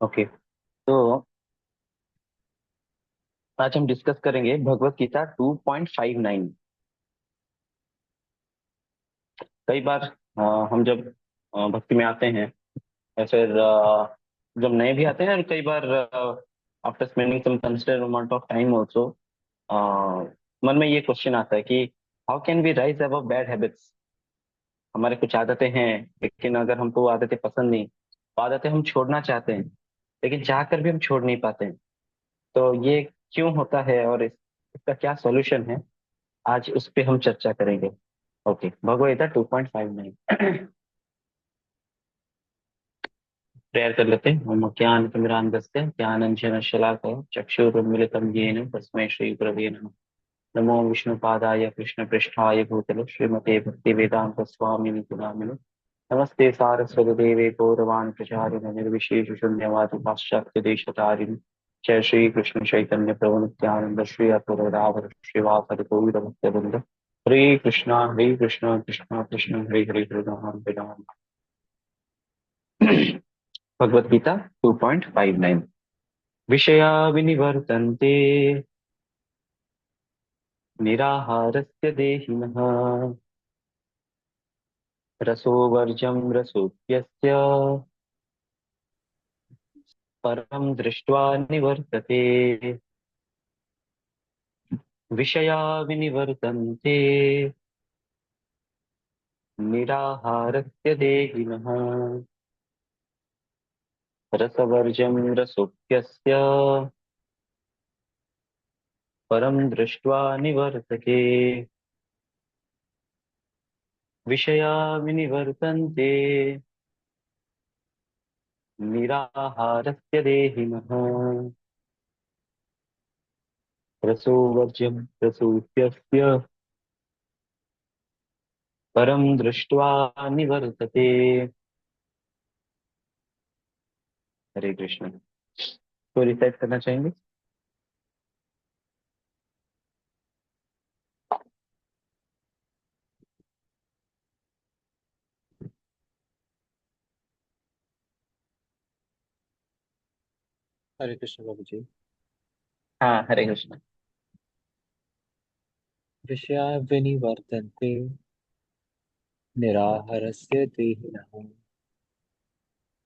Okay. तो आज हम डिस्कस करेंगे भगवत गीता 2.59। कई बार हम जब भक्ति में आते हैं या फिर जब नए भी आते हैं, और कई बार after spending some considerable amount of time also मन में ये क्वेश्चन आता है कि how can we rise above bad habits. हमारे कुछ आदतें हैं, लेकिन अगर हमको वो आदतें पसंद नहीं, वो आदतें हम छोड़ना चाहते हैं, लेकिन चाह कर भी हम छोड़ नहीं पाते हैं। तो ये क्यों होता है और इसका क्या सॉल्यूशन है, आज उस पे हम चर्चा करेंगे। ओके, भगवद 2.59। प्रेयर कर लेते हैं। ओम ज्ञानतिमिरान्धस्य ज्ञानाञ्जनशलाकया चक्षुरुन्मीलितं येन तस्मै श्रीगुरवे नमः। नमो विष्णुपादाय कृष्णपृष्ठाय भूतले श्रीमते भक्तिवेदान्त स्वामिनि नामिने। नमस्ते सारस्वतदेवे गौरवान् प्रचारिणे निर्विशेष शून्यवादी पाश्चात्य देशतारिणे। जय श्री कृष्ण चैतन्य प्रभु नित्यानंद श्री अद्वैत श्रीवासदि गौर भक्तवृंद। हरे कृष्णा कृष्णा कृष्ण हरे हरे हरे राम हरे राम। भगवत गीता 2.59। विषया विनिवर्तन्ते निराहारस्य देहिनः रसोवर्जं रसोऽप्यस्य परं दृष्ट्वा निवर्तते। विषया विनिवर्तन्ते निराहारस्य देहिनः रसवर्जं रसोऽप्यस्य परं दृष्ट्वा निवर्तते। विषया विनिवर्तन्ते निराहारस्य देहिनः रसोवर्जं रसोऽप्यस्य परम दृष्ट्वा निवर्तते। हरे कृष्ण। तो रिसाइट करना चाहेंगे? हरे कृष्ण बाबू जी। हाँ, हरे कृष्ण। विषया विनिवर्तन्ते निराहारस्य देहिनः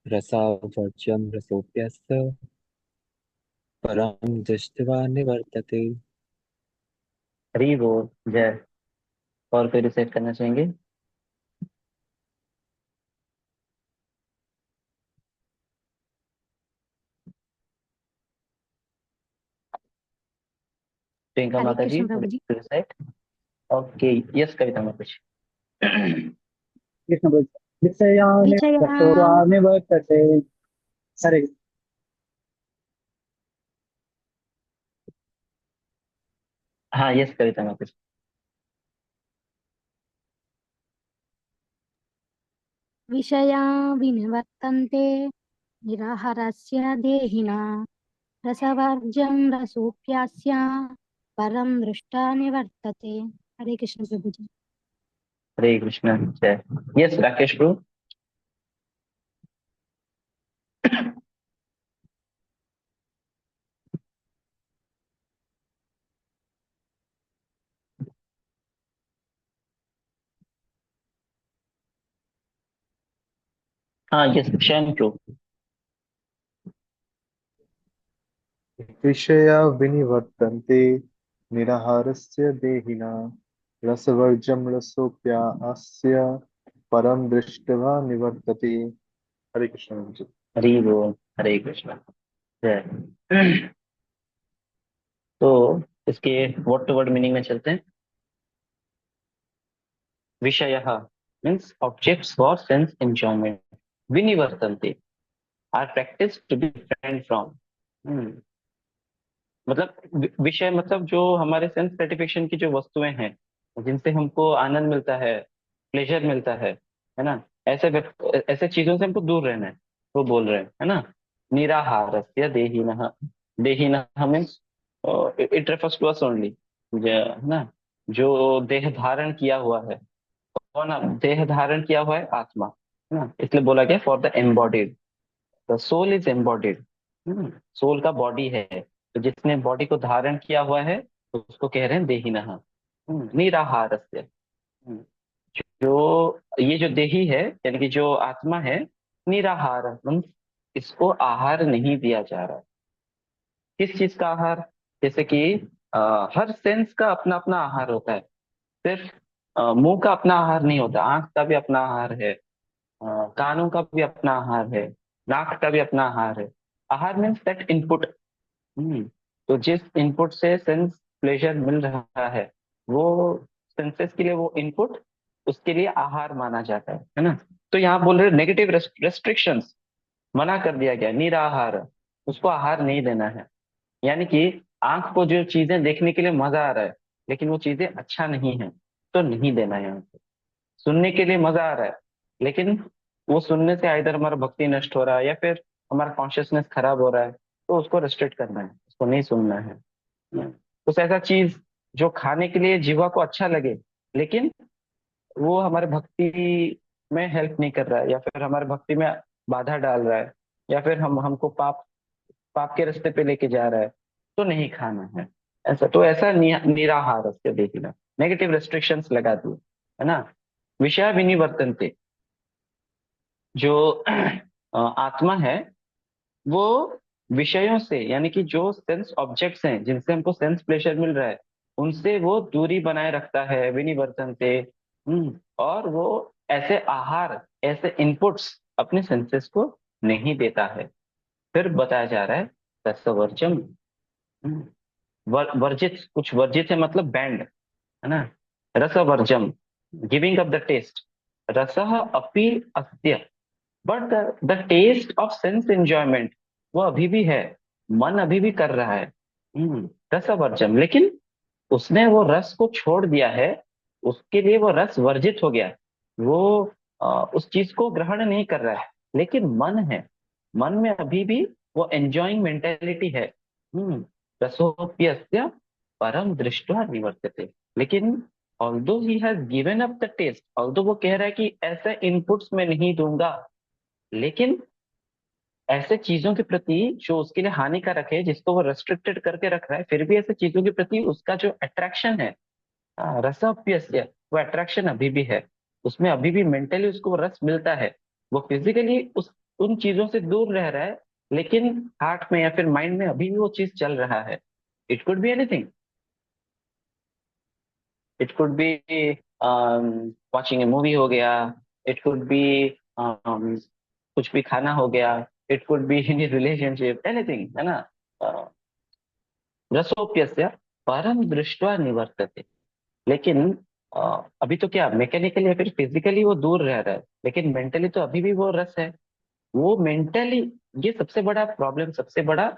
रसावर्ज्यं रसोऽप्यस्य परं दृष्ट्वा निवर्तते। हरि बोल, जय। और कोई रिसाइट करना चाहेंगे? प्रियंका हरे माता जी, कृष्ण प्रभु जी। रिसाइट। ओके। यस, कविता माता जी। कृष्ण विषयानि विषया रसोवानि वर्तते। हरे हाँ, यस, कविता माता जी। विषया विनिवर्तन्ते निराहारस्य देहिना रसवर्ज्यं रसोऽप्यास्य परं दृष्टा निवर्तते। हरे कृष्ण प्रभु जी। हरे कृष्ण, जय। यस, राकेश प्रभु। हाँ, यस, शैन प्रभु। विषया विनिवर्तन्ते निराहारस्य देहिना रसवर्जं रसोऽप्यास्य परं दृष्ट्वा निवर्तते। हरे कृष्ण जी। हरि बोल, हरे कृष्ण, जय। तो इसके वर्ड टू वर्ड मीनिंग में चलते हैं। विषयः means objects for sense enjoyment. विनिवर्तन्ते are practice to be different from. मतलब विषय मतलब जो हमारे सेंस सेटिस्फेक्शन की जो वस्तुएं हैं, जिनसे हमको आनंद मिलता है, प्लेजर मिलता है ना। ऐसे चीजों से हमको दूर रहना है, वो बोल रहे हैं, है ना। निराहारस्य देहिनः। देहिनः means it refers to us only, है ना। जो देह धारण किया हुआ है, कौन देह धारण किया हुआ है? आत्मा, है ना। इसलिए बोला गया for the embodied, the soul is embodied. Soul का बॉडी है, तो जिसने बॉडी को धारण किया हुआ है तो उसको कह रहे हैं देहिनः। निराहारस्य। हम्म, जो ये जो देही है यानी कि जो आत्मा है, निराहार मीन्स इसको आहार नहीं दिया जा रहा है। किस चीज का आहार? जैसे कि हर सेंस का अपना अपना आहार होता है। सिर्फ मुंह का अपना आहार नहीं होता, आंख का भी अपना आहार है, कानों का भी अपना आहार है, नाक का भी अपना आहार है। आहार मीन्स दैट इनपुट। हम्म तो जिस इनपुट से सेंस प्लेजर मिल रहा है, वो सेंसेस के लिए वो इनपुट, उसके लिए आहार माना जाता है ना। तो यहाँ बोल रहे नेगेटिव रेस्ट्रिक्शंस, मना कर दिया गया, निराहार, उसको आहार नहीं देना है। यानी कि आंख को जो चीजें देखने के लिए मजा आ रहा है लेकिन वो चीजें अच्छा नहीं है, तो नहीं देना है यहाँ पे। सुनने के लिए मजा आ रहा है लेकिन वो सुनने से इधर हमारा भक्ति नष्ट हो रहा है या फिर हमारा कॉन्शियसनेस खराब हो रहा है, तो उसको रेस्ट्रिक्ट करना है, उसको नहीं सुनना है। कुछ ऐसा चीज जो खाने के लिए जीवा को अच्छा लगे लेकिन वो हमारे भक्ति में हेल्प नहीं कर रहा है या फिर हमारे भक्ति में बाधा डाल रहा है या फिर हम हमको पाप पाप के रास्ते पे लेके जा रहा है, तो नहीं खाना है। ऐसा तो ऐसा निराहार उसके देखना, नेगेटिव रेस्ट्रिक्शंस लगा दिए, है ना। विषय विनिवर्तनते, जो आत्मा है वो विषयों से यानी कि जो सेंस ऑब्जेक्ट्स हैं जिनसे हमको सेंस प्लेजर मिल रहा है, उनसे वो दूरी बनाए रखता है, विनिवर्तनते। और वो ऐसे आहार, ऐसे इनपुट्स अपने सेंसेस को नहीं देता है। फिर बताया जा रहा है रसवर्जम। हम्म, वर्जित, कुछ वर्जित है मतलब बैंड, है ना। रसवर्जम, गिविंग अप द टेस्ट। रसः अपि अस्त्य, but the taste of sense enjoyment वो अभी भी है, मन अभी भी कर रहा है। रसवर्जम, लेकिन उसने वो रस को छोड़ दिया है, उसके लिए वो रस वर्जित हो गया है। वो उस चीज को ग्रहण नहीं कर रहा है, लेकिन मन है, मन में अभी भी वो एंजॉइंग मेंटेलिटी है। हम्म रसोप्यस्य परम दृष्टवा निवर्तते। लेकिन although he has given up the taste, although वो कह रहा है कि ऐसे इनपुट्स में नहीं दूंगा, लेकिन ऐसे चीजों के प्रति जो उसके लिए हानिकारक है, जिसको वो रेस्ट्रिक्टेड करके रख रहा है, फिर भी ऐसे चीजों के प्रति उसका जो अट्रैक्शन है, रसाप्यस्य, वो अट्रैक्शन अभी भी है। उसमें अभी भी मेंटली उसको वो रस मिलता है। वो फिजिकली उस उन चीजों से दूर रह रहा है, लेकिन हार्ट में या फिर माइंड में अभी भी वो चीज चल रहा है। It could be anything, it could be watching A movie हो गया, इट कुड बी कुछ भी खाना हो गया, it could be in relationship, anything, है ना। रसोप्यस्य परम दृष्टवा निवर्तते। लेकिन अभी तो क्या मैकेनिकली या फिर फिजिकली वो दूर रह रहा है, लेकिन मेंटली तो अभी भी वो रस है। वो मेंटली, ये सबसे बड़ा प्रॉब्लम, सबसे बड़ा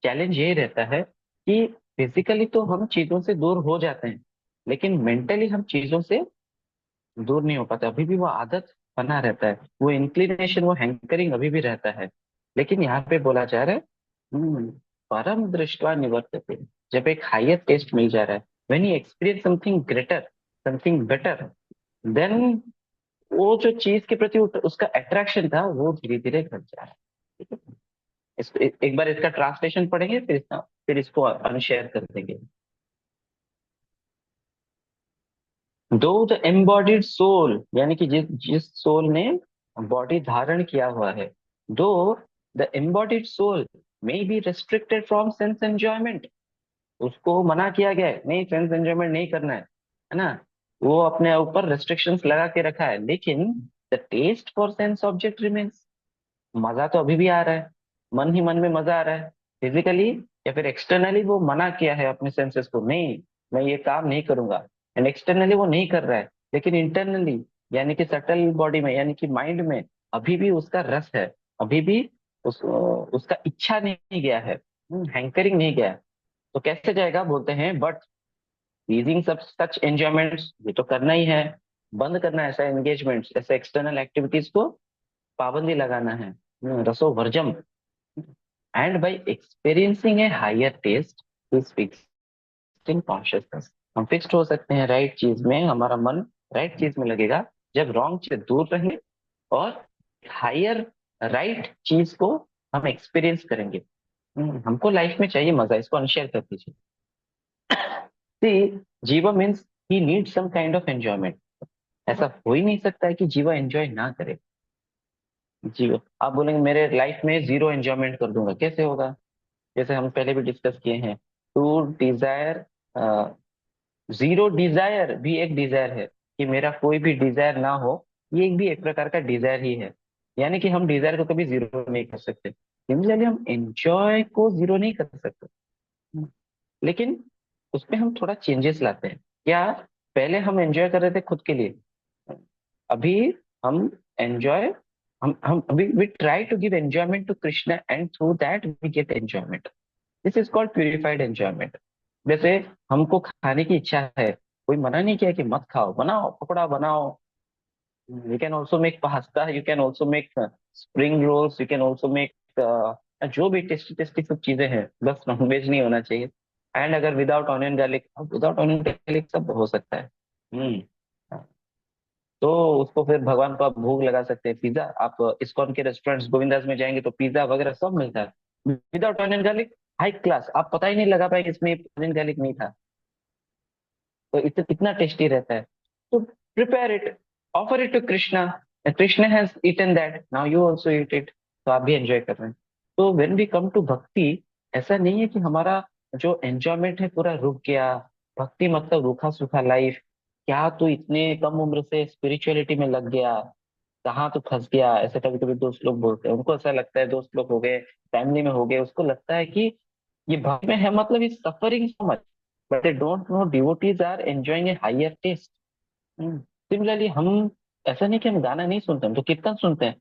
चैलेंज ये रहता है कि फिजिकली तो हम चीजों से दूर हो जाते हैं, लेकिन मेंटली हम चीजों से दूर नहीं हो पाते, अभी भी वो आदत बना रहता है, वो इंक्लिनेशन, वो हैंकरिंग अभी भी रहता है। लेकिन यहाँ पे बोला जा रहा है, हम्म, परम दृष्टवा निवर्तते। जब एक हायर टेस्ट मिल जा रहा है, when you experience something greater, something better, then वो जो चीज के प्रति उसका अट्रैक्शन था वो धीरे धीरे घट जा रहा है। ठीक है। एक बार इसका ट्रांसलेशन पढ़ेंगे, फिर इसको अनशेयर कर देंगे। दो द एम्बॉडीड सोल, यानी कि जिस जिस सोल ने बॉडी धारण किया हुआ है, though the embodied soul may be restricted from sense enjoyment, उसको मना किया गया है, नहीं सेंस एंजॉयमेंट नहीं करना है ना। वो अपने ऊपर रेस्ट्रिक्शंस लगा के रखा है, लेकिन the taste for sense object remains, मजा तो अभी भी आ रहा है, मन ही मन में मजा आ रहा है। फिजिकली या फिर एक्सटर्नली वो मना किया है अपने सेंसेस को, नहीं मैं ये काम नहीं करूंगा, एंड एक्सटर्नली वो नहीं कर रहा है, लेकिन इंटरनली यानी कि सटल बॉडी में यानी कि माइंड में अभी भी उसका रस है, अभी भी उसका इच्छा नहीं गया है, हैंकरिंग नहीं गया है। तो कैसे जाएगा? बोलते हैं बट लीजिंग सब सच एंजॉयमेंट्स, ये तो करना ही है, बंद करना है ऐसा एंगेजमेंट्स, ऐसे एक्सटर्नल एक्टिविटीज को पाबंदी लगाना है, रसो वर्जम। And by experiencing a higher taste is fixed in consciousness, हम फिक्स्ड हो सकते हैं राइट चीज में, हमारा मन राइट चीज में लगेगा जब रॉन्ग चीज से दूर रहेंगे और हायर राइट चीज को हम एक्सपीरियंस करेंगे। हमको लाइफ में चाहिए मजा, इसको अनशेयर कर दीजिए। See, jiva means he need some kind of enjoyment. ऐसा हो ही नहीं सकता है कि जीवा एंजॉय ना करे। जीवा, आप बोलेंगे मेरे लाइफ में जीरो एंजॉयमेंट कर दूंगा, कैसे होगा? जैसे हम पहले भी डिस्कस किए हैं, टू डिजायर, जीरो डिजायर भी एक डिजायर है, कि मेरा कोई भी डिजायर ना हो, ये एक भी एक प्रकार का डिजायर ही है। यानी कि हम डिजायर को कभी जीरो नहीं कर सकते, सिमिलरली हम एंजॉय को जीरो नहीं कर सकते। लेकिन उसमें हम थोड़ा चेंजेस लाते हैं। क्या? पहले हम एंजॉय कर रहे थे खुद के लिए, अभी हम एंजॉय, हम अभी we try to give enjoyment to Krishna and through that we get enjoyment. This is called purified enjoyment. जैसे हमको खाने की इच्छा है, कोई मना नहीं किया कि मत खाओ, बनाओ पकौड़ा बनाओ, you can also make pasta, you can also make spring rolls, you can also make जो भी टेस्टी टेस्टी सब चीजें हैं, बस नॉनवेज नहीं होना चाहिए। एंड अगर without onion garlic, without onion garlic सब हो सकता है। हम्म तो उसको फिर भगवान को आप भोग लगा सकते हैं। पिज्जा, आप इस्कॉन के रेस्टोरेंट्स गोविंदास में जाएंगे तो पिज्जा वगैरह सब मिलता है without onion garlic, high class, आप पता ही नहीं लगा पाए कि इसमें ऑनियन गार्लिक नहीं था। तो इतना टेस्टी रहता है। तो prepare it, offer it to Krishna, Krishna has eaten that, now you also eat it, तो आप भी एंजॉय कर रहे हैं। तो व्हेन वी कम टू भक्ति, ऐसा नहीं है कि हमारा जो एंजॉयमेंट है पूरा रुक गया। भक्ति मतलब रूखा सूखा लाइफ। क्या तू इतने कम उम्र से स्पिरिचुअलिटी में लग गया, कहाँ तो फंस गया, ऐसे कभी कभी दोस्त लोग बोलते हैं। उनको ऐसा लगता है, दोस्त लोग हो गए, फैमिली में हो गए, उसको लगता है कि ये भक्ति में है मतलब is suffering so much, but they don't know devotees are enjoying a higher taste. Similarly हम, ऐसा नहीं कि हम गाना नहीं सुनते, हम तो कीर्तन सुनते हैं,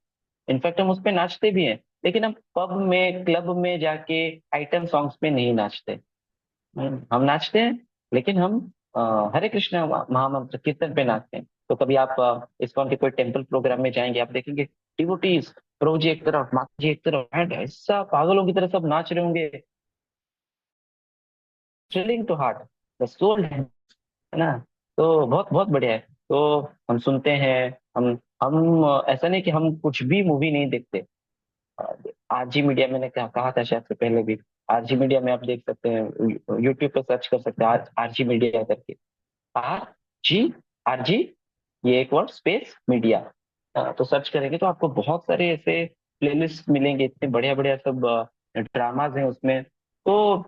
इनफैक्ट हम उस पे नाचते भी हैं। लेकिन हम पब में क्लब में जाके आइटम सॉन्ग्स पे नहीं नाचते। हम नाचते हैं, लेकिन हम हरे कृष्ण महामंत्र कीर्तन पे नाचते हैं। तो कभी आप इस्कॉन के कोई टेम्पल प्रोग्राम में जाएंगे, आप देखेंगे डिवोटीज, प्रभु जी एक तरफ, माता जी एक तरफ, एंड ऐसा पागलों की तरह सब नाच रहे होंगे, thrilling to heart, the soul, है ना? तो बहुत बहुत बढ़िया है। तो हम सुनते हैं, हम ऐसा नहीं कि हम कुछ भी मूवी नहीं देखते। आरजी मीडिया, मैंने कहा था शायद से पहले भी, आरजी मीडिया में आप देख सकते हैं, यूट्यूब पे सर्च कर सकते हैं आरजी मीडिया करके, आर जी, आरजी, ये एक वर्ड स्पेस मीडिया। तो सर्च करेंगे तो आपको बहुत सारे ऐसे प्लेलिस्ट मिलेंगे, इतने बढ़िया बढ़िया सब ड्रामाज हैं उसमें। तो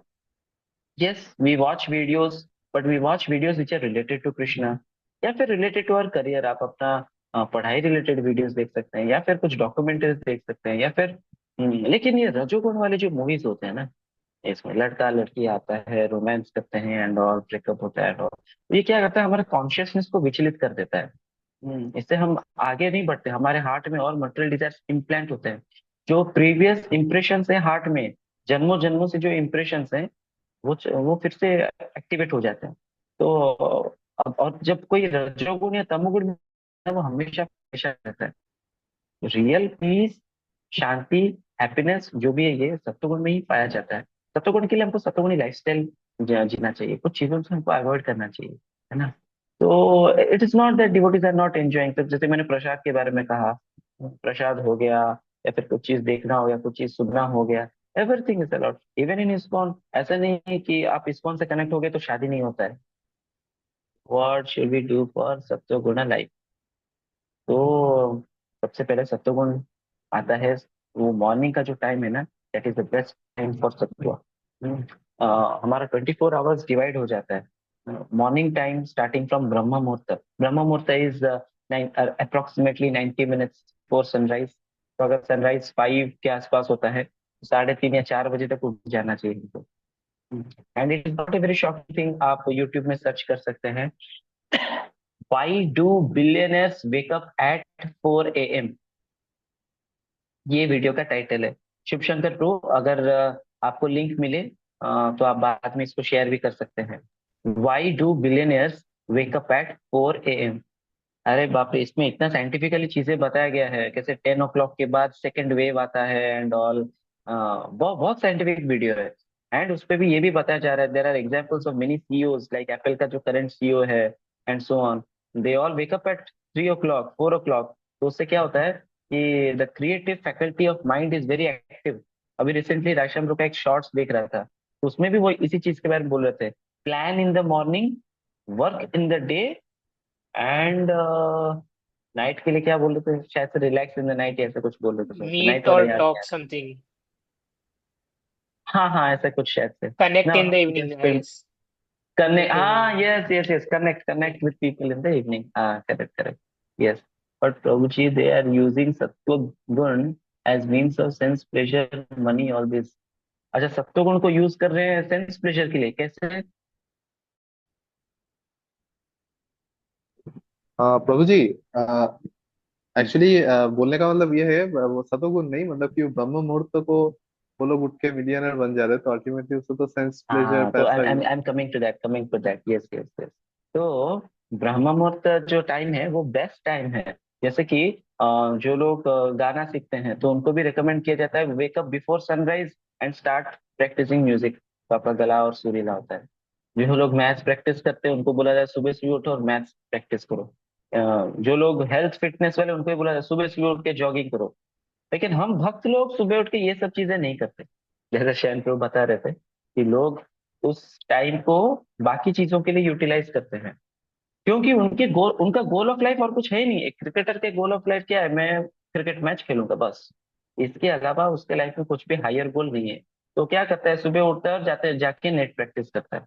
yes, we watch videos, but we watch videos which are related to Krishna, या फिर रिलेटेड टू आवर करियर। आप अपना पढ़ाई रिलेटेड वीडियोस देख सकते हैं, या फिर कुछ डॉक्यूमेंट्रीज देख सकते हैं, या फिर लेकिन ये रजोगुण वाले जो मूवीज होते हैं ना, इसमें लड़का लड़की आता है, रोमांस करते हैं एंड ऑल, ब्रेकअप होता है and all, ये क्या करता है, हमारे कॉन्शियसनेस को विचलित कर देता है। इससे हम आगे नहीं बढ़ते, हमारे हार्ट में और मटेरियल डिजायर्स इम्प्लांट होते हैं। जो प्रीवियस इंप्रेशन है हार्ट में, जन्मों जन्मों से जो इंप्रेशन है, वो फिर से एक्टिवेट हो जाते हैं। तो अब और जब कोई रजोगुण या तमोगुण में है, वो हमेशा हमेशा रहता है। रियल पीस, शांति, हैप्पीनेस जो भी है, ये सत्वगुण में ही पाया जाता है। सत्वगुण के लिए हमको सत्वगुणी लाइफस्टाइल जीना चाहिए, कुछ चीजों से हमको अवॉइड करना चाहिए, है ना? तो it is not that devotees are not enjoying. तो जैसे मैंने प्रसाद के बारे में कहा, प्रसाद हो गया, या फिर कुछ चीज देखना हो गया, कुछ चीज सुनना हो गया, everything is allowed even in ISKCON. ऐसा नहीं है कि आप इस्कॉन से कनेक्ट हो गए तो शादी नहीं होता है। What should we do for सत्वगुण लाइफ? तो सबसे पहले सत्वगुण आता है, वो मॉर्निंग का जो टाइम है ना, that is the best time for सत्व। हमारा 24 आवर्स डिवाइड हो जाता है। मॉर्निंग टाइम स्टार्टिंग फ्रॉम ब्रह्म मुहूर्त, ब्रह्म मुहूर्त is approximately 90 minutes for sunrise. तो अगर सनराइज 5 के आसपास होता है, तो 3:30 या 4 बजे तक उठ जाना चाहिए हमको। And it is not a very shocking thing, आप यूट्यूब में सर्च कर सकते हैं, why do billionaires wake up eight 4 AM। ये वीडियो का टाइटल है। शिव शंकर प्रो, अगर आपको लिंक मिले तो आप बाद में इसको शेयर भी कर सकते हैं। Why do billionaires wake up eight 4 AM। अरे बाप रे, इसमें इतना साइंटिफिकली चीजें बताया गया है, कैसे 10 o'clock के बाद सेकंड वेव आता है एंड ऑल। बहुत बहुत साइंटिफिक वीडियो है। एंड उस पे भी ये भी बताया जा रहा है, there are examples of many CEOs, like Apple का जो करंट सीईओ है and so on, they all wake up at 3 o'clock 4 o'clock। तो उससे क्या होता है कि the creative faculty of mind is very active. अभी रिसेंटली राशियम का एक शॉर्ट्स देख रहा था, तो उसमें भी वो इसी चीज के बारे में बोल रहे थे। Plan in the morning, work in the day, and night के लिए क्या बोल रहे थे, शायद से रिलैक्स इन द नाइट, ऐसा कुछ बोल रहे थे, नाइट मीट वाला और याद नहीं आ टॉक रहा। समथिंग, हाँ हाँ, ऐसा कुछ शायद से। कनेक्ट ना, in the evening, I guess. Connect, connect in the हाँ, evening. Yes yes yes, connect connect with people in the evening, हाँ, correct correct, yes. But Prabhu ji, they are using सत्व गुण as means of sense pleasure, money, all this. अच्छा, सत्व गुण को use कर रहे हैं सेंस प्लेजर के लिए, कैसे? हाँ प्रभु जी, एक्चुअली बोलने का मतलब ये है, वो सतोगुण नहीं, मतलब कि वो ब्रह्म मुहूर्त को वो लोग उठ के मिलियनर बन जा रहे, तो अल्टीमेटली उससे तो सेंस प्लेजर, हाँ, तो पैसा ही। I am coming to that, yes yes yes. तो ब्रह्म मुहूर्त जो टाइम है वो बेस्ट टाइम है। जैसे कि जो लोग गाना सीखते हैं तो उनको भी रिकमेंड किया जाता है, wake up before sunrise and start practising music, तो आपका गला और सुरीला होता है। जो लोग मैथ्स प्रैक्टिस करते हैं उनको बोला जाए सुबह सुबह उठो और मैथ्स प्रैक्टिस करो। जो लोग हेल्थ फिटनेस वाले उनको भी बोला जाए सुबह सुबह उठ के जॉगिंग करो। लेकिन हम भक्त लोग सुबह उठ के ये सब चीजें नहीं करते। जैसे शैन प्रभु बता रहे थे कि लोग उस टाइम को बाकी चीजों के लिए यूटिलाइज करते हैं, क्योंकि उनका गोल ऑफ लाइफ और कुछ है ही नहीं। एक क्रिकेटर के गोल ऑफ लाइफ क्या है? मैं क्रिकेट मैच खेलूंगा बस। इसके अलावा उसके लाइफ में कुछ भी हायर गोल नहीं है। तो क्या करता है, सुबह उठता है और जाते जाके नेट प्रैक्टिस करता है।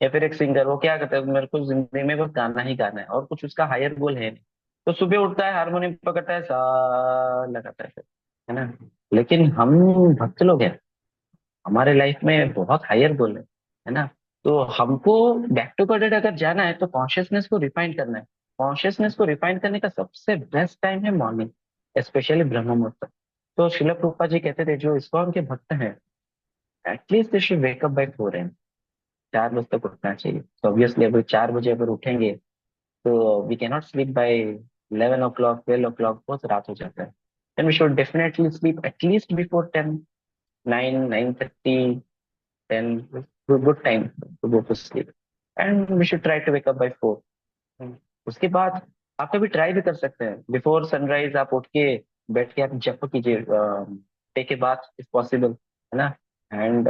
या फिर एक सिंगर, वो क्या करता है, मेरे को जिंदगी में बस गाना ही गाना है और कुछ उसका हायर गोल है नहीं। तो सुबह उठता है, हारमोनियम पकड़ता है, सा लगाता है फिर, है ना। लेकिन हम भक्त लोग हैं, हमारे लाइफ में बहुत हायर गोल है ना। तो हमको बैक टू गॉड अगर जाना है तो कॉन्शियसनेस को रिफाइन करना है। कॉन्शियसनेस को रिफाइन करने का सबसे बेस्ट टाइम है मॉर्निंग, स्पेशली ब्रह्म मुहूर्त। तो शिला प्रभुपाद जी कहते थे जो इस्कॉन के भक्त हैं, at least they should wake up by 4 AM, 4 बजे तक उठना चाहिए। तो ऑब्वियसली अगर 4 बजे अगर उठेंगे तो we can not sleep by 11 o'clock, 12 o'clock, बहुत रात हो जाता है। Then we should definitely sleep at least before 10, 9, 9:30, 10, good time to go to sleep, and we should try to wake up by 4. उसके बाद आप कभी ट्राई भी कर सकते हैं, बिफोर सनराइज आप उठ के बैठ के आप जप कीजिए, take a bath if possible, है ना। And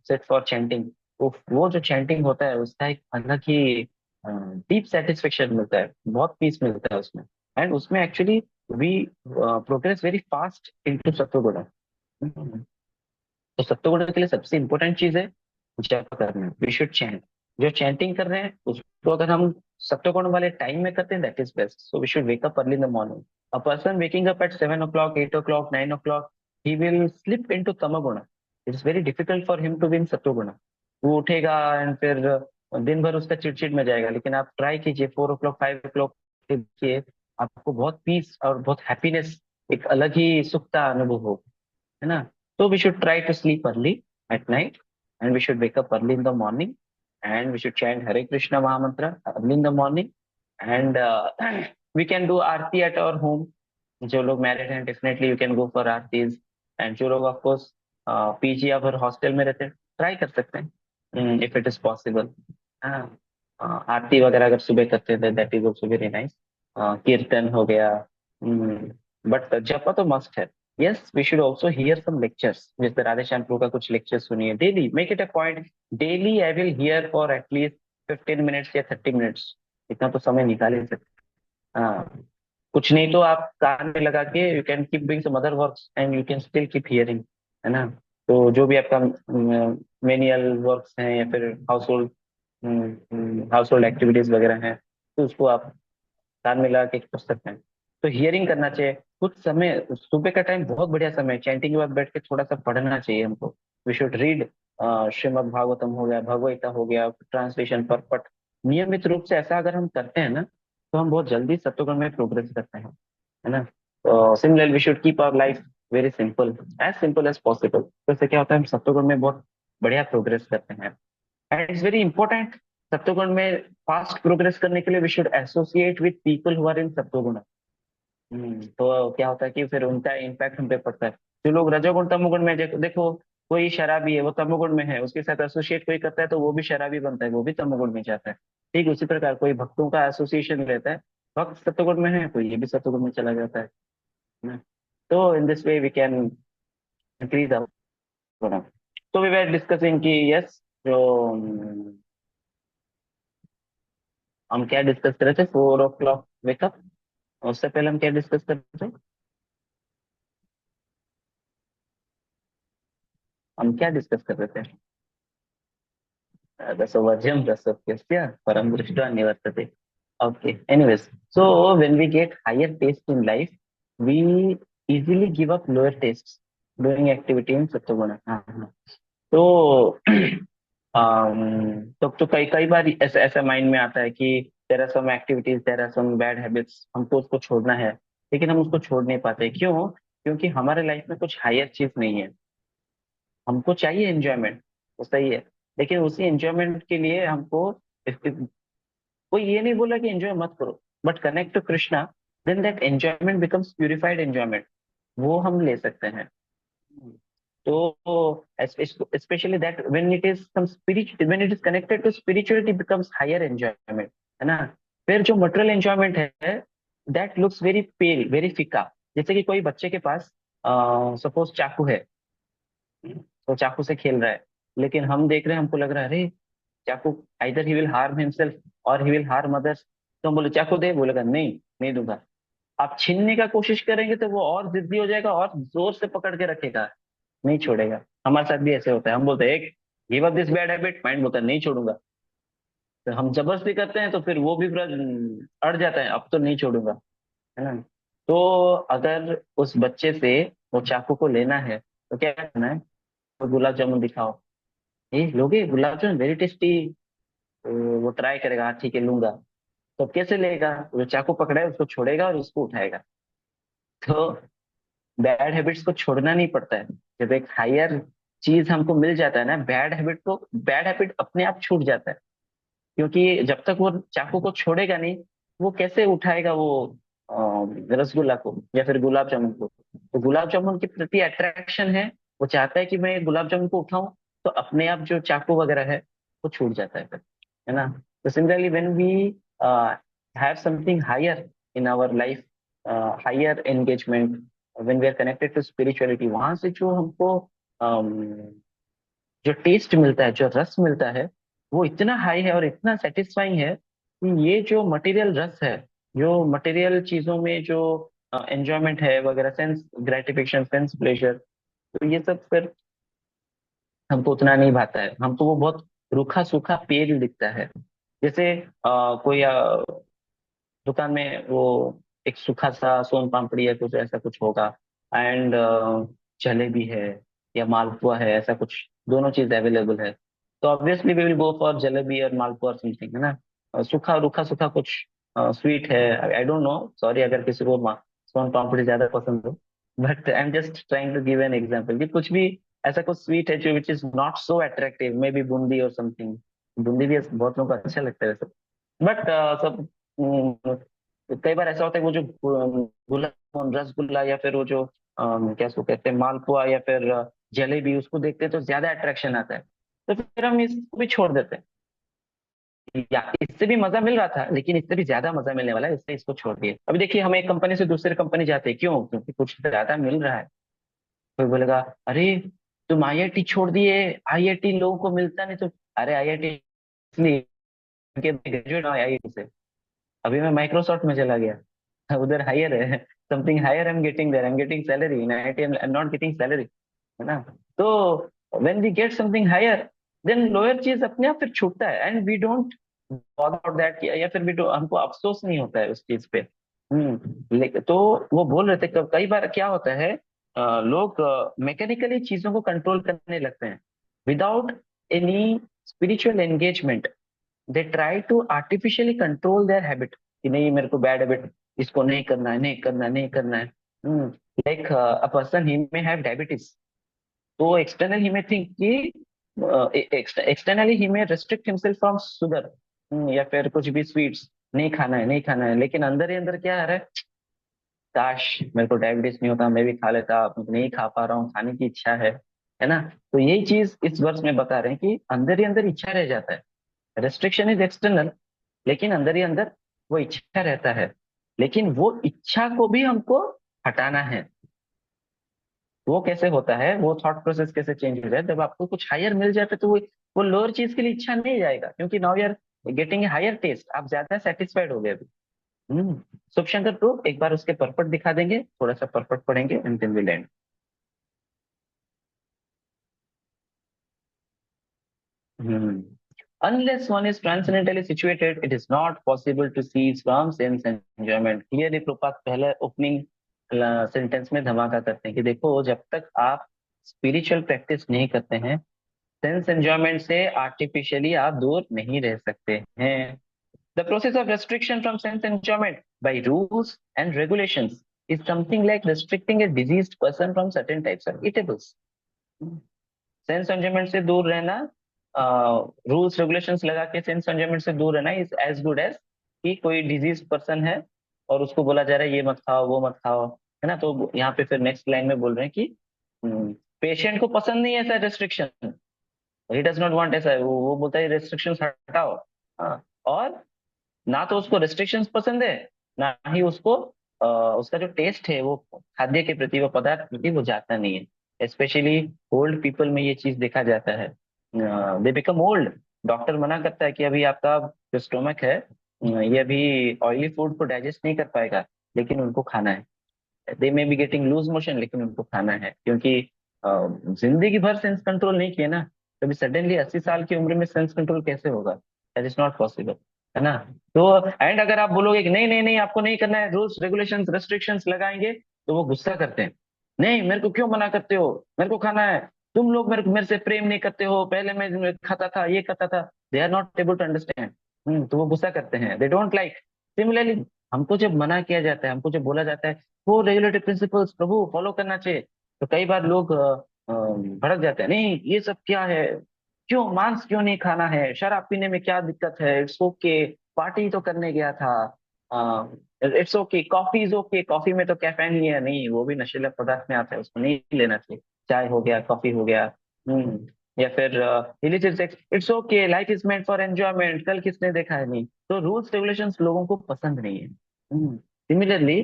set for chanting. वो जो चैंटिंग होता है उसका एक अलग ही डीप सेटिस्फेक्शन मिलता है, बहुत पीस मिलता है उसमें। एंड उसमें actually we progress very fast into सत्वगुण। तो सत्वगुण के लिए सबसे इंपॉर्टेंट चीज है जप करना, वी शुड चैंट। जो चैंटिंग कर रहे हैं उसको अगर हम सत्वगुण वाले टाइम में करते हैं that is best. So we should wake up early in the morning. A person waking up at 7 o'clock, 8 o'clock, 9 o'clock, he will slip into तमोगुण। It is very difficult for him to win सत्वगुण। वो उठेगा and फिर दिन भर उसका चिड़चिड़ में जाएगा। लेकिन आप ट्राई कीजिए 4 o'clock, 5 o'clock कीजिए, आपको बहुत पीस और बहुत हैप्पीनेस, एक अलग ही सुख का अनुभव होगा, है ना। So we should try to sleep early at night, and we should wake up early in the morning, and we should chant Hare Krishna Mahamantra early in the morning, and we can do Aarti at our home. जो लोग married हैं definitely you can go for Aarti's, and जो लोग of course PG या फिर hostel में रहते हैं ट्राई कर सकते हैं इफ इट इज पॉसिबल। आरती वगैरह अगर सुबह करते हैं that is also very nice. कीर्तन हो गया, बट जपा तो मस्ट है। Yes, we should also hear some lectures, जैसे राधे श्याम प्रभु का कुछ लेक्चर सुनिए daily, make it a point. Daily I will hear for at least 15 minutes या 30 मिनट्स, इतना तो समय निकाल ही सकते हैं। हाँ, कुछ नहीं तो आप कान में लगा के you can keep doing some other works and you can still keep hearing, है ना। तो जो भी आपका मेनियल वर्क्स हैं या फिर हाउस होल्ड एक्टिविटीज वगैरह हैं, तो उसको आप कान में लगा के कर सकते हैं। तो हियरिंग करना चाहिए कुछ समय। सुबह का टाइम बहुत बढ़िया समय है, चैंटिंग के बाद बैठ के थोड़ा सा पढ़ना चाहिए हमको। We should read Shrimad Bhagavatam हो गया, भगवत हो गया, ट्रांसलेशन पर पठ। नियमित रूप से ऐसा अगर हम करते हैं ना तो हम बहुत जल्दी सत्वगुण में प्रोग्रेस करते हैं, है ना। तो similarly we should keep our life very simple as possible. तो इससे क्या होता है, हम सत्वगुण में बहुत बढ़िया प्रोग्रेस करते हैं। एंड इट्स वेरी इंपॉर्टेंट, सत्वगुण में फास्ट प्रोग्रेस करने के लिए we should associate with people who are in सत्वगुण। तो क्या होता है कि फिर उनका इम्पैक्ट हम पे पड़ता है। जो लोग रजोगुण तमोगुण में देखो, कोई शराबी है वो तमोगुण में है, उसके साथ एसोसिएट कोई करता है तो वो भी शराबी बनता है, वो भी तमोगुण में जाता है। ठीक उसी प्रकार कोई भक्तों का एसोसिएशन रहता है, भक्त सत्वगुण में है तो ये भी सत्वगुण में चला जाता है ना। तो in this way we can increase थोड़ा। तो वी वर डिस्कसिंग कि यस, जो हम क्या डिस्कस कर रहे थे, 4 o'clock वेकअप। उससे पहले हम क्या डिस्कस कर रहे थे, हम क्या डिस्कस कर रहे थे? रसोवर्ज्यम रसोप्यस्य परम दृष्टवा निवर्तते। Okay. Anyways, so when we get higher taste in life, we easily give up lower tastes doing activity in सत्वगुण। हाँ हाँ। तो तो कई कई बार ऐसा ऐसा माइंड में आता है कि there are some activities, there are some bad habits, हमको उसको छोड़ना है, लेकिन हम उसको छोड़ नहीं पाते। क्यों? क्योंकि हमारे लाइफ में कुछ हायर चीज नहीं है। हमको चाहिए एंजॉयमेंट, वो सही है, लेकिन उसी एंजॉयमेंट के लिए हमको कोई ये नहीं बोला कि एंजॉय मत करो, but connect to Krishna, then that enjoyment becomes purified enjoyment, वो हम ले सकते हैं। तो especially that when it is some spiritual, when it is connected to spirituality becomes higher enjoyment, है ना? फिर जो मटेरियल एंजॉयमेंट है, that looks very pail, very फीका। जैसे कि कोई बच्चे के पास सपोज चाकू है, तो चाकू से खेल रहा है, लेकिन हम देख रहे हैं, हमको लग रहा है अरे चाकू, either he will harm himself और ही विल हार्म अदर्स। तो हम बोले चाकू दे, बोलेगा नहीं, नहीं दूंगा। आप छीनने का कोशिश करेंगे तो वो और जिद्दी हो जाएगा और जोर से पकड़ के रखेगा, नहीं छोड़ेगा। हमारे साथ भी ऐसे होता है, हम बोलते हैं एक give up this bad habit, mind बोलता है नहीं छोड़ूंगा। तो हम जबरदस्ती करते हैं तो फिर वो भी पूरा अड़ जाता है, अब तो नहीं छोड़ूंगा, है ना? तो अगर उस बच्चे से वो चाकू को लेना है तो क्या करना है? तो गुलाब जामुन दिखाओ, ये लोगे गुलाब जामुन वेरी टेस्टी। तो वो ट्राई करेगा, हाँ ठीक है लूंगा। तो कैसे लेगा? जो चाकू पकड़ा है उसको छोड़ेगा और उसको उठाएगा। तो बैड हैबिट्स को छोड़ना नहीं पड़ता है। जब एक हायर चीज हमको मिल जाता है ना, बैड हैबिट अपने आप छूट जाता है। क्योंकि जब तक वो चाकू को छोड़ेगा नहीं, वो कैसे उठाएगा वो रसगुल्ला को या फिर गुलाब जामुन को? तो गुलाब जामुन के प्रति अट्रैक्शन है, वो चाहता है कि मैं गुलाब जामुन को उठाऊं, तो अपने आप जो चाकू वगैरह है वो छूट जाता है फिर, है ना? तो similarly when we have something higher in our life, higher engagement, when we are connected to spirituality, वहां से जो हमको जो टेस्ट मिलता है, जो रस मिलता है, वो इतना हाई है और इतना सेटिस्फाइंग है कि ये जो मटेरियल रस है, जो मटेरियल चीजों में जो एंजॉयमेंट है वगैरह, सेंस ग्रेटिफिकेशन, सेंस प्लेजर, तो ये सब फिर हमको उतना नहीं भाता है। हमको वो बहुत रूखा सूखा पेय दिखता है। जैसे कोई दुकान में वो एक सूखा सा सोन पापड़ी है, कुछ ऐसा कुछ होगा, एंड जलेबी है या मालपुआ है, ऐसा कुछ दोनों चीज अवेलेबल है। तो obviously we will go for jalebi और मालपुआ और समथिंग, है ना? सूखा रूखा सूखा कुछ स्वीट है, आई डोंट नो, सॉरी अगर किसी को सोन पापड़ी ज्यादा पसंद हो, but I am just trying to give an example कि कुछ भी ऐसा कुछ स्वीट है जो which is not so attractive, may be boondi और समथिंग। बूंदी भी बहुत लोगों को अच्छा लगता है वैसे, बट सब कई बार ऐसा होता है कि वो जो गुलाब रसगुल्ला या फिर वो जो क्या उसको कहते हैं मालपुआ या फिर जलेबी, उसको देखते हैं तो ज्यादा अट्रैक्शन आता है, तो फिर हम इसको भी छोड़ देते हैं। या इससे भी मजा मिल रहा था लेकिन इससे भी ज्यादा मजा मिलने वाला है, इससे इसको छोड़ दिए। अभी देखिए, हम एक कंपनी से दूसरे कंपनी जाते हैं, क्यों? क्योंकि कुछ ज्यादा मिल रहा है। कोई बोलेगा अरे तुम आईआईटी छोड़ दिए, आईआईटी लोगों को मिलता नहीं, तो अरे आईआईटी इसलिए ग्रेजुएट आईआईटी से, अभी मैं माइक्रोसॉफ्ट में चला गया, उधर हायर है, something higher I am getting there, I am getting salary in IIT, I am not getting salary, है ना? तो when we get something higher, then lower चीज अपने आप फिर छूटता है, and we don't bother about that, या फिर हमको अफसोस नहीं होता है उस चीज पे। तो वो बोल रहे थे कई बार क्या होता है, लोग मैकेनिकली चीजों को कंट्रोल करने लगते हैं without any spiritual engagement. They try to artificially control their habit कि नहीं मेरे को बैड हैबिट, इसको नहीं करना है, नहीं करना है, नहीं करना है। Like a person he may have diabetes, तो एक्सटर्नल ही मे थिंक कि externally he may restrict himself from sugar, या फिर कुछ भी स्वीट्स नहीं खाना है, नहीं खाना है, लेकिन अंदर ही अंदर क्या आ रहा है, काश मेरे को डायबिटीज नहीं होता, मैं भी खा लेता, नहीं खा पा रहा हूँ, खाने की इच्छा है ना? तो यही चीज इस वर्ष में बता रहे हैं कि अंदर ही अंदर इच्छा रह जाता है। रेस्ट्रिक्शन इज एक्सटर्नल, लेकिन अंदर ही अंदर वो इच्छा रहता है, लेकिन वो इच्छा को भी हमको हटाना है। वो कैसे होता है, वो थॉट प्रोसेस कैसे चेंज हो जाए, जब आपको कुछ हायर मिल जाता है तो वो लोअर चीज के लिए इच्छा नहीं जाएगा, क्योंकि now you are getting a higher taste, आप ज्यादा सेटिस्फाइड हो गए अभी। हम्म। शुभ शंकर प्रूफ एक बार उसके पर्पट दिखा देंगे, थोड़ा सा पर्पट पढ़ेंगे and then will end. Hmm. Unless one is transcendentally situated, it is not possible to cease from sense enjoyment. Clearly प्रपात पहले ओपनिंग सेंटेंस में धमाका करते हैं कि देखो जब तक आप स्पिरिचुअल प्रैक्टिस नहीं करते हैं, सेंस एंजॉयमेंट से आर्टिफिशियली आप दूर नहीं रह सकते हैं। The process of restriction from sense enjoyment by rules and regulations is something like restricting a diseased person from certain types of eatables. Sense enjoyment से दूर रहना, रूल्स रेगुलेशंस लगा के सेंस एंजॉयमेंट से दूर रहना इज एज गुड एज कि कोई डिजीज पर्सन है और उसको बोला जा रहा है ये मत खाओ वो मत खाओ, है ना। तो यहाँ पे फिर नेक्स्ट लाइन में बोल रहे हैं कि पेशेंट को पसंद नहीं है ऐसा restriction, he does not want ऐसा, वो बोलता है रेस्ट्रिक्शंस हटाओ। हाँ, और ना तो उसको रेस्ट्रिक्शंस पसंद है, ना ही उसको उसका जो टेस्ट है वो खाद्य के प्रति, वो पदार्थ के प्रति वो जाता नहीं है। स्पेशली ओल्ड पीपल में ये चीज देखा जाता है, दे बिकम ओल्ड। डॉक्टर मना करता है कि अभी आपका जो स्टोमक है ये अभी ऑयली फूड को डाइजेस्ट नहीं कर पाएगा, लेकिन उनको खाना है। They may be getting loose motion, लेकिन उनको खाना है, क्योंकि जिंदगी भर सेंस कंट्रोल नहीं किया ना। कभी सडनली 80 साल की उम्र में सेंस कंट्रोल कैसे होगा, दैट इज नॉट पॉसिबल, है ना। तो एंड अगर आप बोलोगे कि नहीं नहीं नहीं आपको नहीं करना है, रूल्स रेगुलेशंस रेस्ट्रिक्शंस लगाएंगे, तो वो गुस्सा करते हैं। नहीं मेरे को क्यों मना करते हो, मेरे को खाना है, तुम लोग मेरे से प्रेम नहीं करते हो, पहले मैं खाता था ये करता था। They are not able to understand. तो वो गुस्सा करते हैं, दे डोंट लाइक। सिमिलरली हमको जब मना किया जाता है, हमको जब बोला जाता है वो रेगुलेटरी प्रिंसिपल्स प्रभु फॉलो करना चाहिए, तो कई बार लोग भड़क जाते हैं, नहीं ये सब क्या है, क्यों मांस क्यों नहीं खाना है, शराब पीने में क्या दिक्कत है, इट्स ओके, पार्टी तो करने गया था, it's okay, coffee is okay, coffee में तो कैफीन ही है, नहीं वो भी नशीला पदार्थ में आता है, उसको नहीं लेना चाहिए, चाय हो गया कॉफी हो गया। या फिर illicit sex, it's okay, life is meant for enjoyment, कल किसने देखा है, नहीं। तो रूल्स रेगुलेशंस लोगों को पसंद नहीं है। सिमिलरली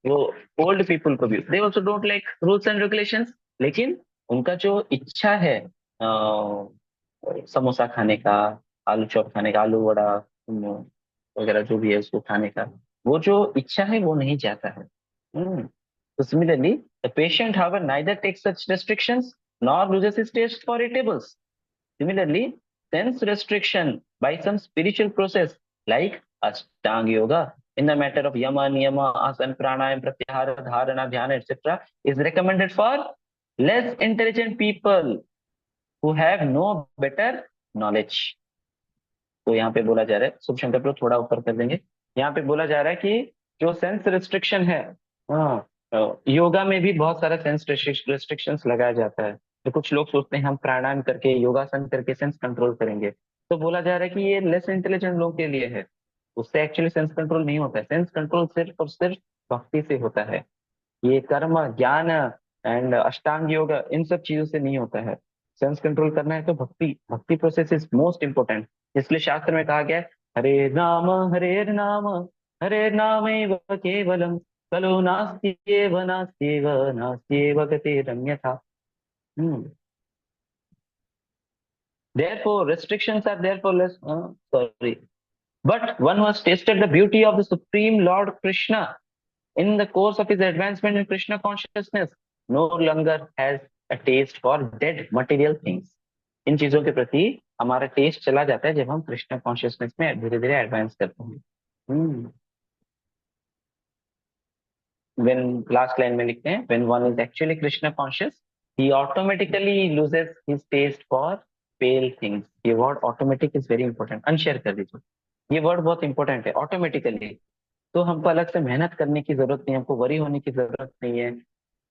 वो ओल्ड पीपल को भी they also don't like rules and regulations, लेकिन उनका जो इच्छा है समोसा खाने का, आलू चॉप खाने का, आलू वड़ा वगैरह जो भी है उसको खाने का, वो जो इच्छा है वो नहीं जाता है। हम्म। तो similarly the patient however neither takes such restrictions nor loses his taste for eatables. Similarly, sense restriction by some spiritual process like Ashtanga Yoga in the matter of yama, niyama, asana, pranayam, pratyahara, dharana, dhyana, etc. is recommended for less intelligent people who have no better knowledge. तो यहाँ पे बोला जा रहा है, शुभ शंकर पर थोड़ा ऊपर कर देंगे, यहाँ पे बोला जा रहा है कि जो सेंस रिस्ट्रिक्शन है, हाँ, योगा में भी बहुत सारा सेंस रिस्ट्रिक्शंस लगाया जाता है। तो कुछ लोग सोचते हैं हम प्राणायाम करके योगासन करके सेंस कंट्रोल करेंगे, तो बोला जा रहा है कि ये लेस इंटेलिजेंट लोग के लिए है, उससे एक्चुअली सेंस कंट्रोल नहीं होता है। सेंस कंट्रोल सिर्फ और सिर्फ भक्ति से होता है। ये कर्म ज्ञान एंड अष्टांग योग इन सब चीजों से नहीं होता है। सेंस कंट्रोल करना है तो भक्ति, भक्ति प्रोसेस इज मोस्ट इंपोर्टेंट। इसलिए शास्त्र में कहा गया है, हरे नाम हरे नाम केवलम, खलु नास्त्येव नास्त्येव नास्त्येव गतिरन्यथा। Therefore, restrictions are therefore less. Sorry. But one who has tasted the beauty of the Supreme Lord Krishna in the course of his advancement in Krishna consciousness no longer has a taste for dead material things. इन चीजों के प्रति हमारा test चला जाता है जब हम Krishna consciousness में धीरे धीरे एडवांस करते हैं। when last line में लिखते हैं when one is actually Krishna conscious he automatically loses his taste for pale things. ये word automatic is very important, unshare कर दीजिए, ये वर्ड बहुत इंपॉर्टेंट है, ऑटोमेटिकली। तो हमको अलग से मेहनत करने की जरूरत नहीं है, हमको वरी होने की जरूरत नहीं है।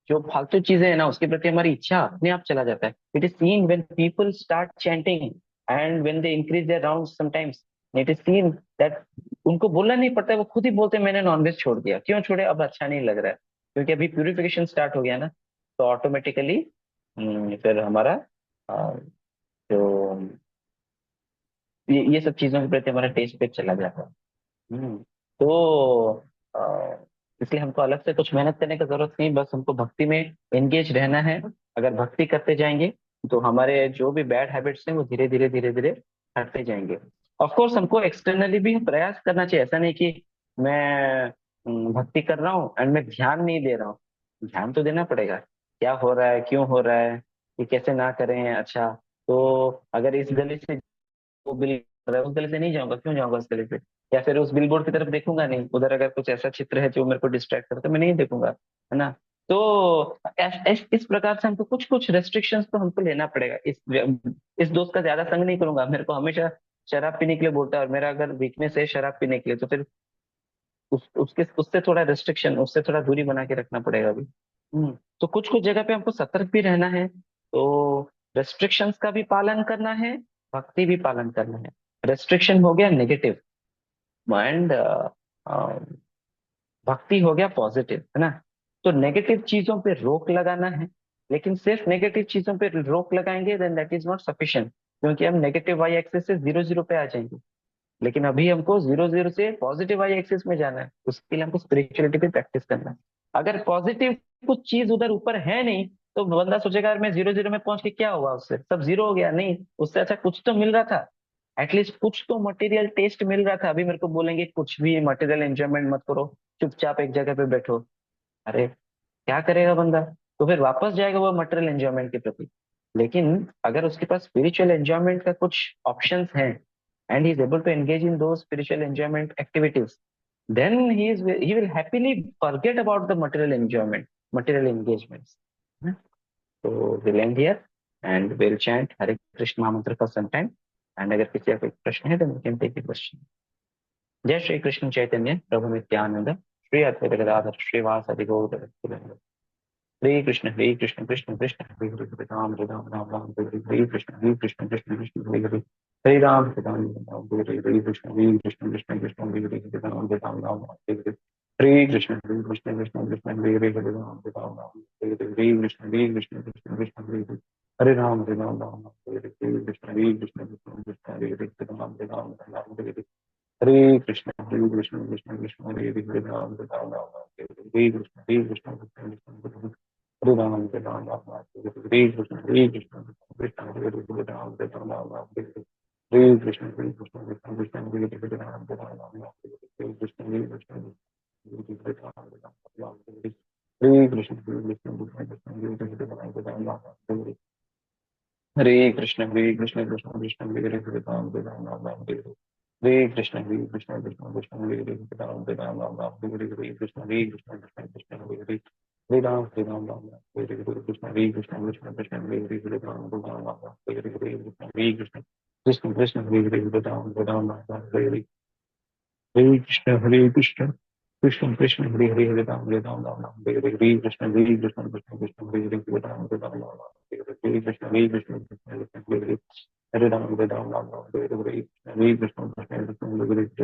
जो फालतू चीजें है ना उसके प्रति हमारी इच्छा अपने आप चला जाता है। It is seen when people start chanting and when they increase their round sometimes, it is seen that उनको बोलना नहीं पड़ता है, वो खुद ही बोलते हैं मैंने नॉनवेज छोड़ दिया, क्यों छोड़े, अब अच्छा नहीं लग रहा है, क्योंकि अभी प्यूरिफिकेशन स्टार्ट हो गया ना। तो ऑटोमेटिकली फिर हमारा जो ये सब चीजों के प्रति हमारा टेस्ट पे चला जाता है। तो इसलिए हमको अलग से कुछ मेहनत करने की जरूरत नहीं, बस हमको भक्ति में एंगेज रहना है। अगर भक्ति करते जाएंगे तो हमारे जो भी बैड हैबिट्स हैं वो धीरे धीरे धीरे धीरे हटते जाएंगे। ऑफ कोर्स हमको एक्सटर्नली भी प्रयास करना चाहिए, ऐसा नहीं कि मैं भक्ति कर रहा हूँ एंड मैं ध्यान नहीं दे रहा हूँ। ध्यान तो देना पड़ेगा, क्या हो रहा है, क्यों हो रहा है, ये कैसे ना करें। अच्छा, तो अगर इस गली से वो बिल उस गली से नहीं जाऊंगा, क्यों जाऊंगा उस गली पे? या फिर उस बिल बोर्ड की तरफ देखूंगा नहीं, उधर अगर कुछ ऐसा चित्र है जो मेरे को डिस्ट्रैक्ट करता है, मैं नहीं देखूंगा, है ना। तो इस प्रकार से हमको कुछ कुछ रेस्ट्रिक्शंस तो हमको लेना पड़ेगा। इस दोस्त का ज्यादा संग नहीं करूंगा, मेरे को हमेशा शराब पीने के लिए बोलता है और मेरा अगर वीकनेस है शराब पीने के लिए, तो फिर उसके उससे थोड़ा रेस्ट्रिक्शन, उससे थोड़ा दूरी बना के रखना पड़ेगा अभी। तो कुछ कुछ जगह पे हमको सतर्क भी रहना है। तो रेस्ट्रिक्शंस का भी पालन करना है, भक्ति भी पालन करना है। रेस्ट्रिक्शन हो गया नेगेटिव एंड भक्ति हो गया पॉजिटिव, है ना। तो नेगेटिव चीजों पे रोक लगाना है, लेकिन सिर्फ नेगेटिव चीजों पे रोक लगाएंगे then that is not sufficient, क्योंकि हम नेगेटिव वाई एक्सिस से जीरो जीरो पे आ जाएंगे। लेकिन अभी हमको जीरो जीरो से पॉजिटिव वाई एक्सिस में जाना है, उसके लिए हमको स्पिरिचुअलिटी पे प्रैक्टिस करना है। अगर पॉजिटिव कुछ चीज उधर ऊपर है नहीं, तो बंदा सोचेगा यार मैं जीरो जीरो में पहुंच के क्या हुआ, उससे सब जीरो हो गया। नहीं, उससे अच्छा कुछ तो मिल रहा था, एटलीस्ट कुछ तो मटेरियल टेस्ट मिल रहा था। अभी मेरे को बोलेंगे कुछ भी मटेरियल एंजॉयमेंट मत करो, चुपचाप एक जगह पे बैठो, अरे क्या करेगा बंदा? तो फिर वापस जाएगा वो मटेरियल एंजॉयमेंट के प्रति। लेकिन अगर उसके पास स्पिरिचुअल एंजॉयमेंट का कुछ ऑप्शंस हैं and he is able to engage in दो spiritual enjoyment activities, then he will happily forget about the material enjoyment, material engagements. So we'll end here and we'll chant Hare Krishna Mahamantra for some time. And अगर किसी का कोई प्रश्न है तो we can take the question. जय श्री कृष्ण चैतन्य प्रभु नित्यानंद, श्री अद्वैत गदाधर श्रीवासदि गौर भक्तवृंद। हरे कृष्ण कृष्ण कृष्ण हरे हरे, हरे राम राम राम राम हरे हरे, हरे कृष्ण कृष्ण कृष्ण हरे हरे, हरे राम राम हरे हरे, हरे कृष्ण कृष्ण कृष्ण हरे हरे, हरे राम राम हरे हरे, हरे कृष्ण कृष्ण कृष्ण हरे हरे, हरे राम राम हरे हरे, हरे कृष्ण कृष्ण कृष्ण हरे हरे, हरे राम राम हरे हरे, हरे कृष्ण कृष्ण कृष्ण हरे हरे, हरे राम राम हरे हरे, हरे कृष्ण कृष्ण कृष्ण हरे हरे, हरे राम राम हरे हरे, हरे कृष्ण कृष्ण कृष्ण हरे राम राम हरे कृष्ण कृष्ण हरे हरे, राम हरे हरे, हरे कृष्ण कृष्ण कृष्ण हरे हरे, हरे राम हरे हरे, हरे कृष्ण कृष्ण कृष्ण हरे हरे, हरे राम हरे हरे, हरे कृष्ण कृष्ण कृष्ण हरे हरे, हरे राम हरे हरे, हरे कृष्ण कृष्ण कृष्ण हरे हरे, हरे राम हरे हरे, हरे कृष्ण कृष्ण कृष्ण हरे हरे, हरे राम राम हरे हरे, हरे कृष्ण कृष्ण कृष्ण हरे हरे, हरे राम हरे हरे, हरे कृष्ण कृष्ण हरे हरे, हरे राम हरे हरे, हरे कृष्ण कृष्ण कृष्ण हरे हरे, हरे राम राम हरे हरे, हरे कृष्ण कृष्ण कृष्ण हरे हरे, हरे राम राम हरे हरे, हरे कृष्ण कृष्ण कृष्ण हरे हरे, हरे राम राम हरे हरे, हरे कृष्ण कृष्ण कृष्ण हरे हरे, हरे राम राम हरे हरे, हरे कृष्ण कृष्ण हरे हरे, हरे राम राम हरे हरे, हरे कृष्ण कृष्ण हरे हरे, हरे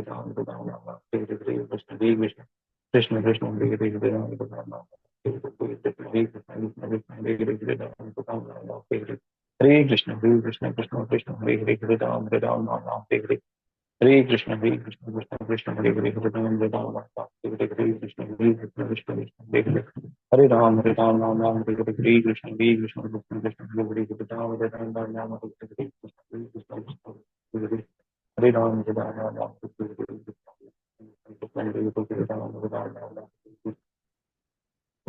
राम राम हरे हरे, हरे कृष्ण कृष्ण कृष्ण हरे हरे, हरे राम हरे हरे, हरे कृष्ण कृष्ण कृष्ण हरे हरे, हरे राम हरे हरे, हरे कृष्ण कृष्ण कृष्ण हरे हरे, हरे राम राम राम हरे हरे, हरे कृष्ण कृष्ण कृष्ण हरे हरे, हरे राम राम हरे हरे, हरे कृष्ण कृष्ण हरे हरे, हरे राम राम हरे हरे, हरे कृष्ण कृष्ण कृष्ण हरे हरे, हरे राम हरे हरे,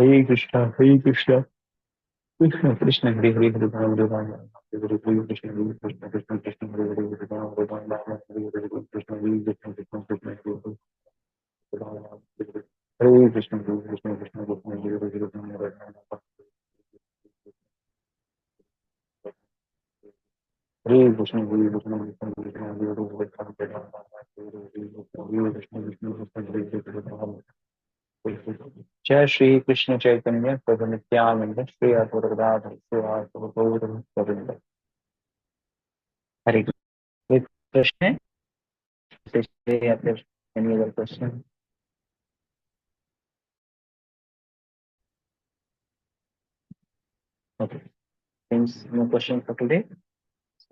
हरे कृष्ण कृष्ण कृष्ण हरे हरे, हरे राम हरे हरे, हरे कृष्ण कृष्ण कृष्ण हरे हरे, हरे कृष्ण कृष्ण कृष्ण कृष्ण हरे हरे, हरे राम हरे कृष्ण कृष्ण कृष्ण कृष्ण हरे हरे, हरे कृष्ण कृष्ण कृष्ण हरे हरे, हरे राम। जय श्री कृष्ण चैतन्य प्रभु नित्यानंद, श्री अद्वैत गदाधर श्रीवासदि गौर भक्तवृंद। हरे कृष्ण। कोई प्रश्न है या फिर any other question? Okay, since no question for today,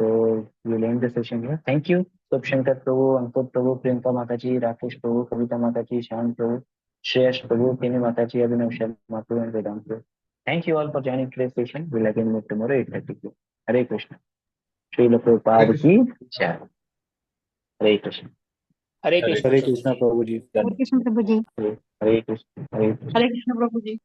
so we'll end the session here. Thank you, Subshankar Prabhu, Ankur Prabhu, Priyanka Mataji, Rakesh Prabhu, Kavita Mataji, Shan Prabhu, Shreyash Prabhu, Kini Mataji, Abhinav Sharma, and Vedanta. Thank you all for joining today's session. We'll again meet tomorrow 8:30 p.m. Hare Krishna. Srila Hare Prabhupada Krishna. ki jai. Hare Krishna. Hare Hare Krishna Hare Prabhu Krishna ji. Prabhu ji. Hare Krishna Prabhu ji. Hare Krishna. Hare Krishna. Hare Krishna Prabhu ji.